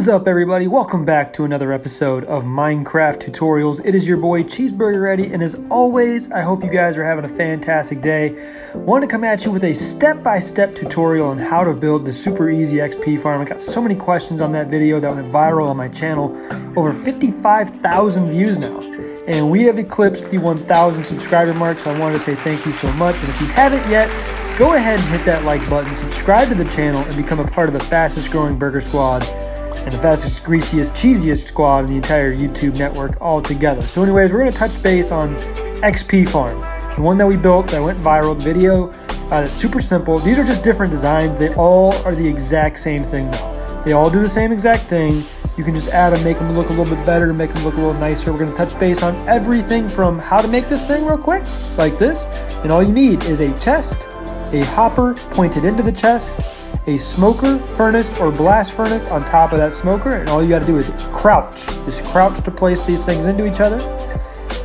is up, everybody? Welcome back to another episode of Minecraft Tutorials. It is your boy Cheeseburger Ready, and as always, I hope you guys are having a fantastic day. I wanted to come at you with a step-by-step tutorial on how to build the super easy XP farm. I got so many questions on that video that went viral on my channel. Over 55,000 views now. And we have eclipsed the 1,000 subscriber mark, so I wanted to say thank you so much. And if you haven't yet, go ahead and hit that like button, subscribe to the channel, and become a part of the fastest growing burger squad and the fastest, greasiest, cheesiest squad in the entire YouTube network all together. So anyways, we're going to touch base on XP Farm, the one that we built that went viral, the video that's super simple. These are just different designs. They all are the exact same thing though. They all do the same exact thing. You can just add them, make them look a little bit better, make them look a little nicer. We're going to touch base on everything from how to make this thing real quick, like this. And all you need is a chest, a hopper pointed into the chest, a smoker furnace or blast furnace on top of that smoker, and all you got to do is crouch. Just crouch to place these things into each other.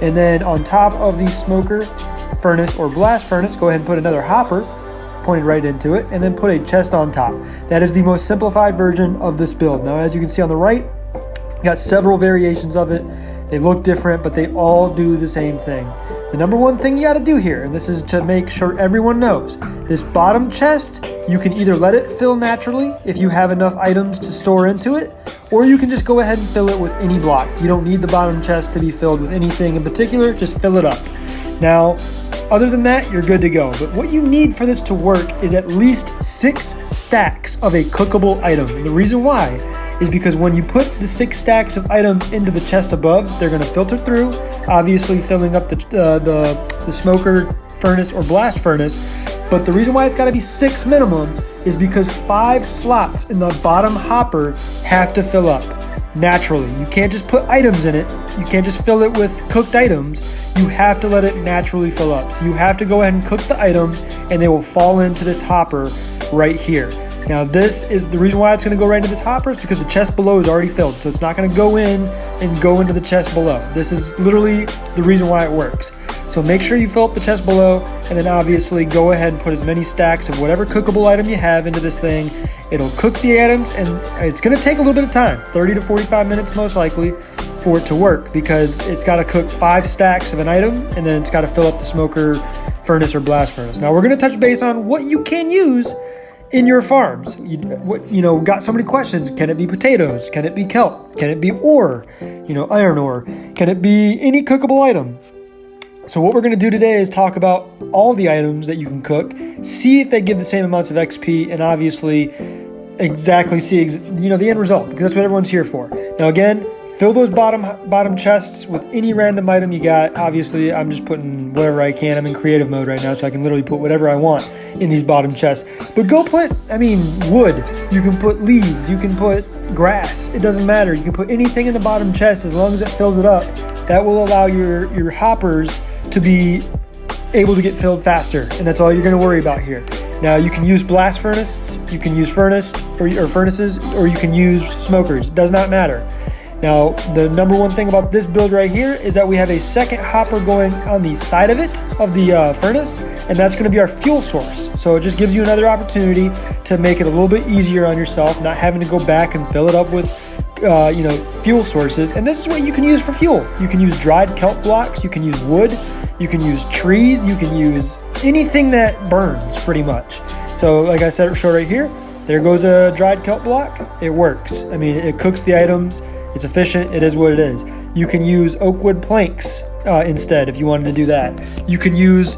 And then on top of the smoker furnace or blast furnace, go ahead and put another hopper pointed right into it, and then put a chest on top. That is the most simplified version of this build. Now, as you can see on the right, you got several variations of it. They look different, but they all do the same thing. The number one thing you got to do here, and this is to make sure everyone knows, this bottom chest, you can either let it fill naturally if you have enough items to store into it, or you can just go ahead and fill it with any block. You don't need the bottom chest to be filled with anything in particular, just fill it up. Now, other than that, you're good to go. But what you need for this to work is at least 6 stacks of a cookable item. And the reason why is because when you put the 6 stacks of items into the chest above, they're going to filter through, obviously filling up the smoker furnace or blast furnace. But the reason why it's got to be 6 minimum is because 5 slots in the bottom hopper have to fill up naturally. You can't just put items in it. You can't just fill it with cooked items. You have to let it naturally fill up. So you have to go ahead and cook the items, and they will fall into this hopper right here. Now, this is the reason why it's going to go right into this hopper, is because the chest below is already filled. So it's not going to go in and go into the chest below. This is literally the reason why it works. So make sure you fill up the chest below, and then obviously go ahead and put as many stacks of whatever cookable item you have into this thing. It'll cook the items, and it's going to take a little bit of time, 30 to 45 minutes most likely, for it to work, because it's got to cook 5 stacks of an item, and then it's got to fill up the smoker furnace or blast furnace. Now we're going to touch base on what you can use in your farms. Got so many questions. Can it be potatoes? Can it be kelp? Can it be ore? Iron ore? Can it be any cookable item? So what we're going to do today is talk about all the items that you can cook, see if they give the same amounts of XP, and obviously exactly see the end result, because that's what everyone's here for. Now again, fill those bottom chests with any random item you got. Obviously, I'm just putting whatever I can. I'm in creative mode right now, so I can literally put whatever I want in these bottom chests. But go put, wood. You can put leaves. You can put grass. It doesn't matter. You can put anything in the bottom chest as long as it fills it up. That will allow your hoppers to be able to get filled faster, and that's all you're going to worry about here. Now, you can use blast furnaces, you can use furnaces, or you can use smokers. It does not matter. Now, the number one thing about this build right here is that we have a second hopper going on the side of it, of the furnace, and that's going to be our fuel source. So it just gives you another opportunity to make it a little bit easier on yourself, not having to go back and fill it up with fuel sources. And this is what you can use for fuel. You can use dried kelp blocks, you can use wood, you can use trees, you can use anything that burns pretty much. So like I said, show right here, there goes a dried kelp block. It works. It cooks the items. It's efficient. It is what it is. You can use oak wood planks instead if you wanted to do that. You can use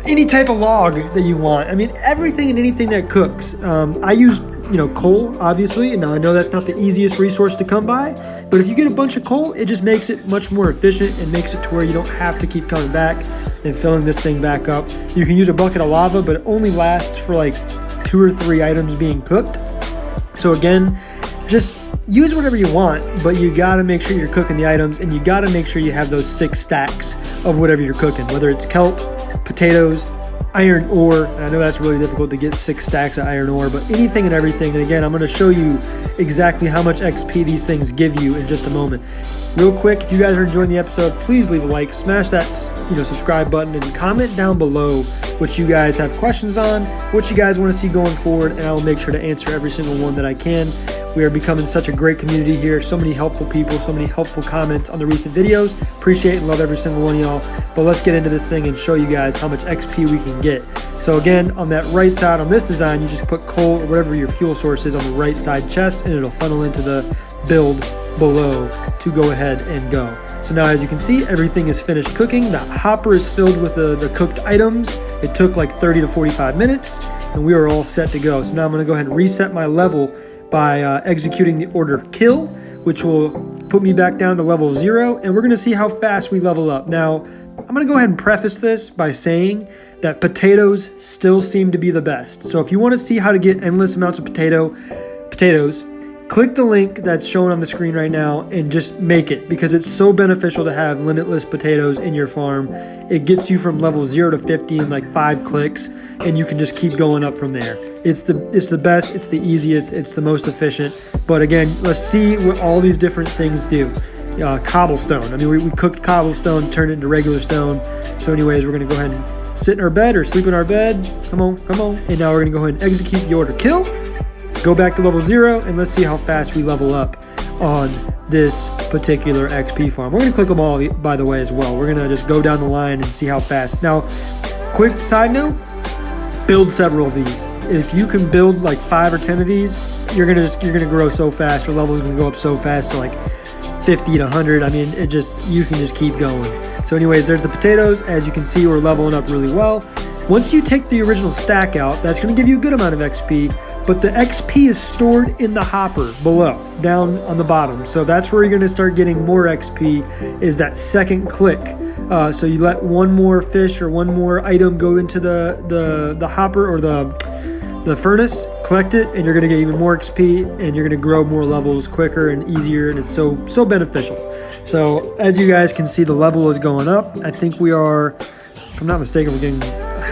any type of log that you want. Everything and anything that cooks. I use coal, obviously, and now I know that's not the easiest resource to come by, but if you get a bunch of coal, it just makes it much more efficient and makes it to where you don't have to keep coming back and filling this thing back up. You can use a bucket of lava, but it only lasts for like 2 or 3 items being cooked. So again, just use whatever you want, but you got to make sure you're cooking the items, and you got to make sure you have those 6 stacks of whatever you're cooking, whether it's kelp, potatoes, iron ore. I know that's really difficult to get 6 stacks of iron ore, but anything and everything. And again, I'm going to show you exactly how much XP these things give you in just a moment. Real quick, if you guys are enjoying the episode, please leave a like, smash that subscribe button, and comment down below what you guys have questions on, what you guys want to see going forward, and I will make sure to answer every single one that I can. We are becoming such a great community here. So many helpful people, so many helpful comments on the recent videos. Appreciate and love every single one of y'all. But let's get into this thing and show you guys how much XP we can get. So again, on that right side on this design, you just put coal or whatever your fuel source is on the right side chest, and it'll funnel into the build below to go ahead and go. So now as you can see, everything is finished cooking. The hopper is filled with the cooked items. It took like 30 to 45 minutes and we are all set to go. So now I'm going to go ahead and reset my level by executing the order kill, which will put me back down to level 0, and we're going to see how fast we level up. Now I'm going to go ahead and preface this by saying that potatoes still seem to be the best. So if you want to see how to get endless amounts of potatoes, click the link that's shown on the screen right now and just make it, because it's so beneficial to have limitless potatoes in your farm. It gets you from level 0 to 50 in like 5 clicks, and you can just keep going up from there. It's the best, it's the easiest, it's the most efficient. But again, let's see what all these different things do. Cobblestone. I mean, we cooked cobblestone, turned it into regular stone. So anyways, we're going to go ahead and sit in our bed or sleep in our bed. Come on. And now we're going to go ahead and execute the order kill. Go back to level 0, and let's see how fast we level up on this particular XP farm. We're going to click them all, by the way, as well. We're going to just go down the line and see how fast. Now, quick side note, build several of these. If you can build like 5 or 10 of these, you're gonna grow so fast. Your level is gonna go up so fast to like 50 to 100. I mean, you can just keep going. So anyways, there's the potatoes. As you can see, we're leveling up really well. Once you take the original stack out, that's going to give you a good amount of XP, but the XP is stored in the hopper below, down on the bottom. So that's where you're going to start getting more XP, is that second click. So you let one more fish or one more item go into the hopper or the furnace, collect it, and you're going to get even more XP, and you're going to grow more levels quicker and easier, and it's so beneficial. So as you guys can see, the level is going up. I think we are, if I'm not mistaken, we're getting,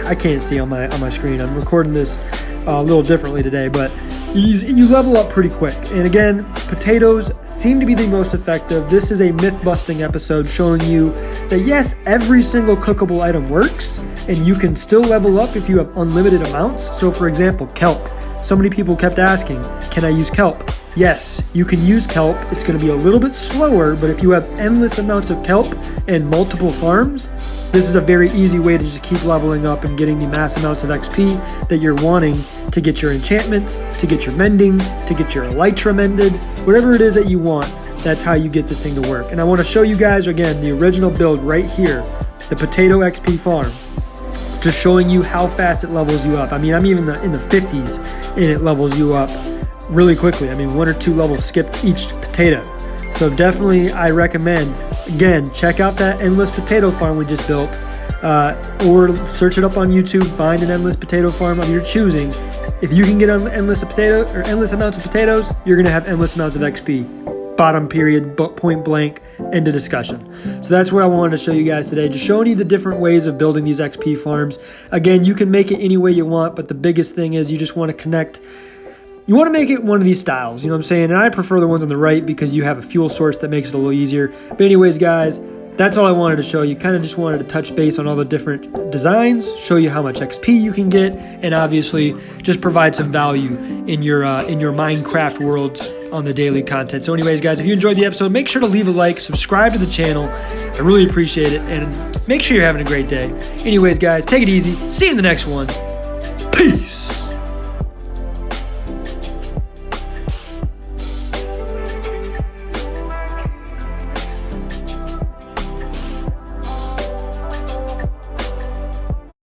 I can't see on my screen. I'm recording this a little differently today, but you level up pretty quick. And again, potatoes seem to be the most effective. This is a myth-busting episode showing you that yes, every single cookable item works, and you can still level up if you have unlimited amounts. So for example, kelp. So many people kept asking, can I use kelp? Yes, you can use kelp. It's going to be a little bit slower, but if you have endless amounts of kelp and multiple farms, this is a very easy way to just keep leveling up and getting the mass amounts of XP that you're wanting to get your enchantments, to get your mending, to get your elytra mended, whatever it is that you want. That's how you get this thing to work. And I want to show you guys again the original build right here, the potato XP farm, just showing you how fast it levels you up. I mean, I'm even in the 50s and it levels you up really quickly. I mean, 1 or 2 levels skipped each potato. So definitely I recommend, again, check out that endless potato farm we just built, or search it up on YouTube, find an endless potato farm of your choosing. If you can get endless amounts of potatoes, you're gonna have endless amounts of XP. Bottom period, point blank, end of discussion. So that's what I wanted to show you guys today, just showing you the different ways of building these XP farms. Again, you can make it any way you want, but the biggest thing is you just want to connect. You want to make it one of these styles, you know what I'm saying? And I prefer the ones on the right because you have a fuel source that makes it a little easier. But anyways, guys, that's all I wanted to show you. Kind of just wanted to touch base on all the different designs, show you how much XP you can get, and obviously just provide some value in your Minecraft world on the daily content. So anyways, guys, if you enjoyed the episode, make sure to leave a like, subscribe to the channel. I really appreciate it, and make sure you're having a great day. Anyways, guys, take it easy. See you in the next one. Peace.